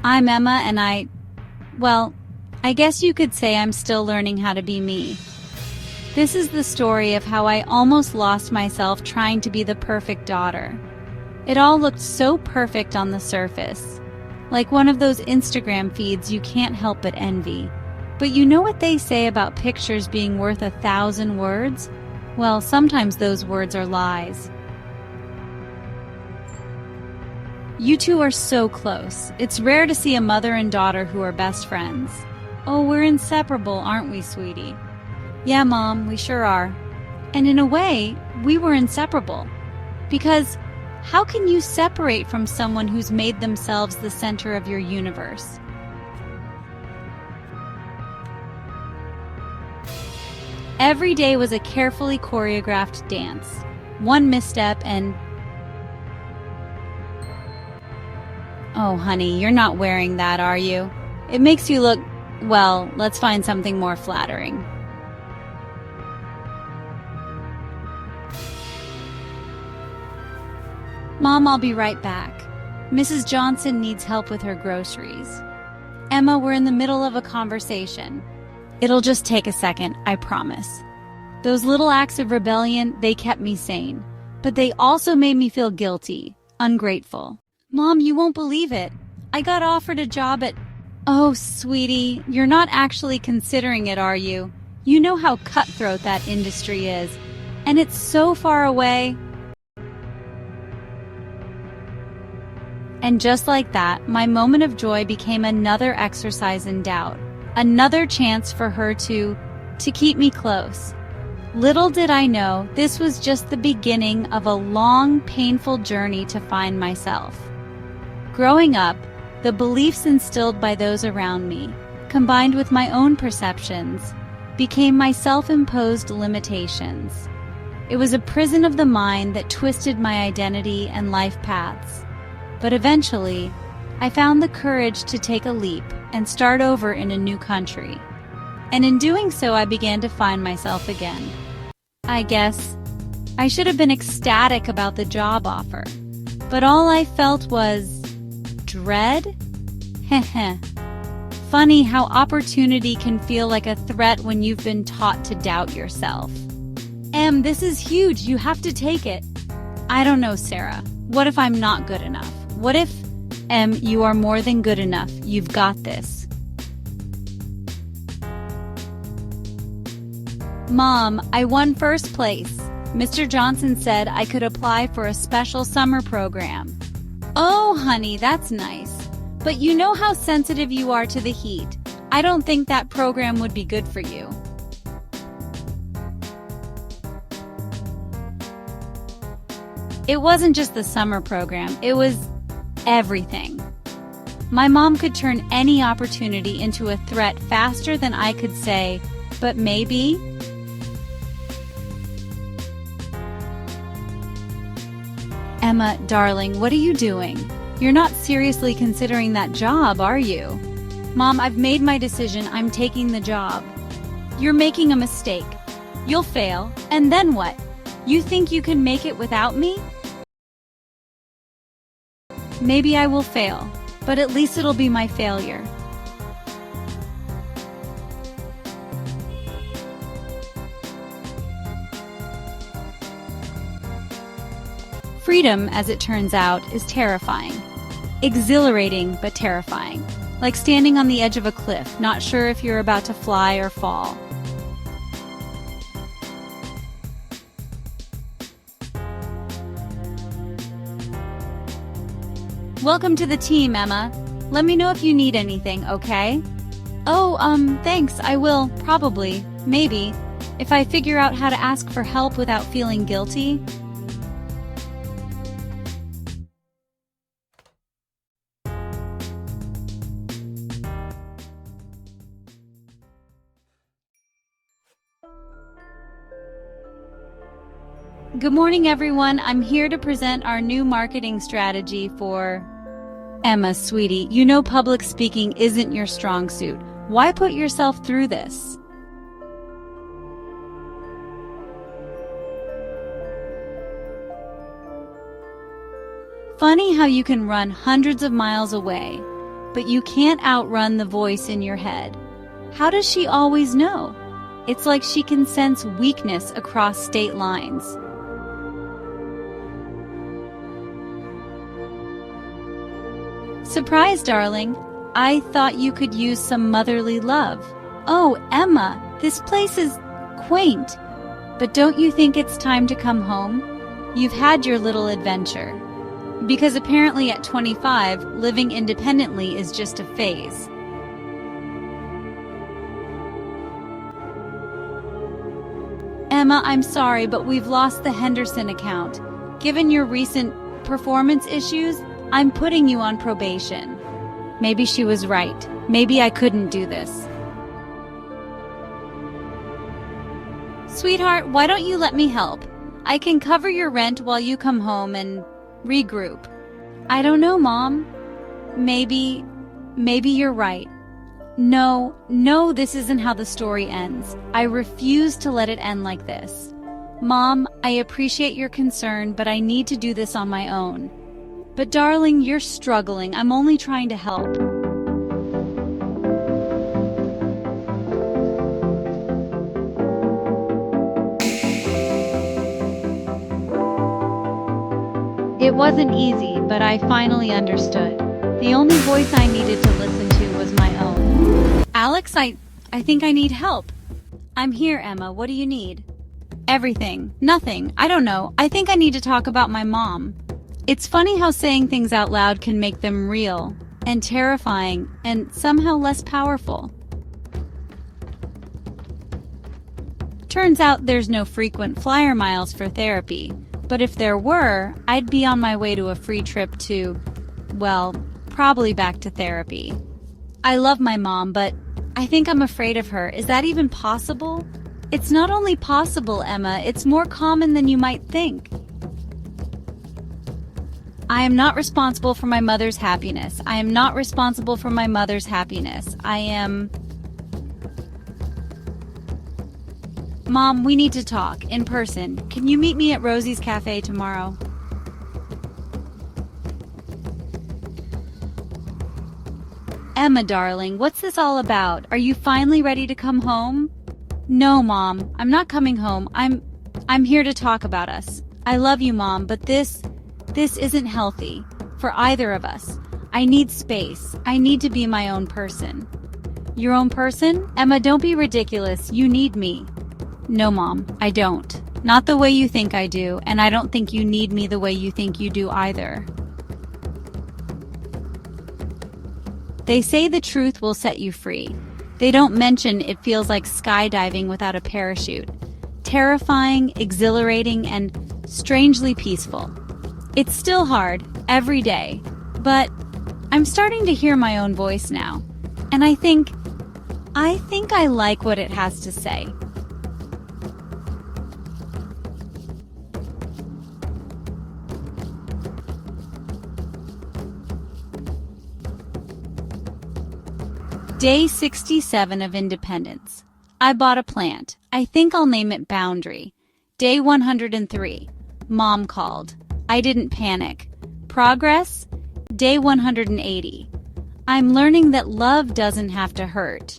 I'm Emma and well, I guess you could say I'm still learning how to be me. This is the story of how I almost lost myself trying to be the perfect daughter. It all looked so perfect on the surface, like one of those Instagram feeds you can't help but envy. But you know what they say about pictures being worth 1,000 words? Well, sometimes those words are lies. You two are so close. It's rare to see a mother and daughter who are best friends. Oh, we're inseparable, aren't we, sweetie? Yeah, Mom, we sure are. And in a way, we were inseparable. Because how can you separate from someone who's made themselves the center of your universe? Every day was a carefully choreographed dance. One misstep and... Oh, honey, you're not wearing that, are you? It makes you look... Well, let's find something more flattering. Mom, I'll be right back. Mrs. Johnson needs help with her groceries. Emma, we're in the middle of a conversation. It'll just take a second, I promise. Those little acts of rebellion, they kept me sane. But they also made me feel guilty, ungrateful. Mom, you won't believe it. I got offered a job at... Oh, sweetie, you're not actually considering it, are you? You know how cutthroat that industry is. And it's so far away. And just like that, my moment of joy became another exercise in doubt. Another chance for her to keep me close. Little did I know, this was just the beginning of a long, painful journey to find myself. Growing up, the beliefs instilled by those around me, combined with my own perceptions, became my self-imposed limitations. It was a prison of the mind that twisted my identity and life paths. But eventually, I found the courage to take a leap and start over in a new country. And in doing so, I began to find myself again. I guess I should have been ecstatic about the job offer, but all I felt was dread? Heh. Funny how opportunity can feel like a threat when you've been taught to doubt yourself. Em, this is huge. You have to take it. I don't know, Sarah. What if I'm not good enough? What if, Em, you are more than good enough. You've got this. Mom, I won first place. Mr. Johnson said I could apply for a special summer program. Oh, honey, that's nice. But you know how sensitive you are to the heat. I don't think that program would be good for you. It wasn't just the summer program, it was everything. My mom could turn any opportunity into a threat faster than I could say, but maybe. Emma, darling, what are you doing? You're not seriously considering that job, are you? Mom, I've made my decision. I'm taking the job. You're making a mistake. You'll fail. And then what? You think you can make it without me? Maybe I will fail, but at least it'll be my failure. Freedom, as it turns out, is terrifying. Exhilarating, but terrifying. Like standing on the edge of a cliff, not sure if you're about to fly or fall. Welcome to the team, Emma. Let me know if you need anything, okay? Oh, thanks, I will, probably, maybe, if I figure out how to ask for help without feeling guilty. Good morning, everyone. I'm here to present our new marketing strategy for... Emma, sweetie, you know public speaking isn't your strong suit. Why put yourself through this? Funny how you can run hundreds of miles away, but you can't outrun the voice in your head. How does she always know? It's like she can sense weakness across state lines. Surprise, darling. I thought you could use some motherly love. Oh, Emma, this place is quaint. But don't you think it's time to come home? You've had your little adventure. Because apparently at 25, living independently is just a phase. Emma, I'm sorry, but we've lost the Henderson account. Given your recent performance issues, I'm putting you on probation. Maybe she was right. Maybe I couldn't do this. Sweetheart, why don't you let me help? I can cover your rent while you come home and regroup. I don't know, Mom. Maybe you're right. No, this isn't how the story ends. I refuse to let it end like this. Mom, I appreciate your concern, but I need to do this on my own. But darling, you're struggling. I'm only trying to help. It wasn't easy, but I finally understood. The only voice I needed to listen to was my own. Alex, I think I need help. I'm here, Emma. What do you need? Everything. Nothing. I don't know. I think I need to talk about my mom. It's funny how saying things out loud can make them real and terrifying and somehow less powerful. Turns out there's no frequent flyer miles for therapy. But if there were, I'd be on my way to a free trip to, well, probably back to therapy. I love my mom, but I think I'm afraid of her. Is that even possible? It's not only possible, Emma, it's more common than you might think. I am not responsible for my mother's happiness. I am not responsible for my mother's happiness. Mom, we need to talk, in person. Can you meet me at Rosie's Cafe tomorrow? Emma, darling, what's this all about? Are you finally ready to come home? No, Mom, I'm not coming home. I'm here to talk about us. I love you, Mom, but this isn't healthy for either of us. I need space. I need to be my own person. Your own person? Emma, don't be ridiculous. You need me. No, Mom, I don't. Not the way you think I do, and I don't think you need me the way you think you do either. They say the truth will set you free. They don't mention it feels like skydiving without a parachute. Terrifying, exhilarating, and strangely peaceful. It's still hard, every day, but I'm starting to hear my own voice now, and I think I like what it has to say. Day 67 of Independence. I bought a plant. I think I'll name it Boundary. Day 103. Mom called. I didn't panic. Progress? Day 180. I'm learning that love doesn't have to hurt.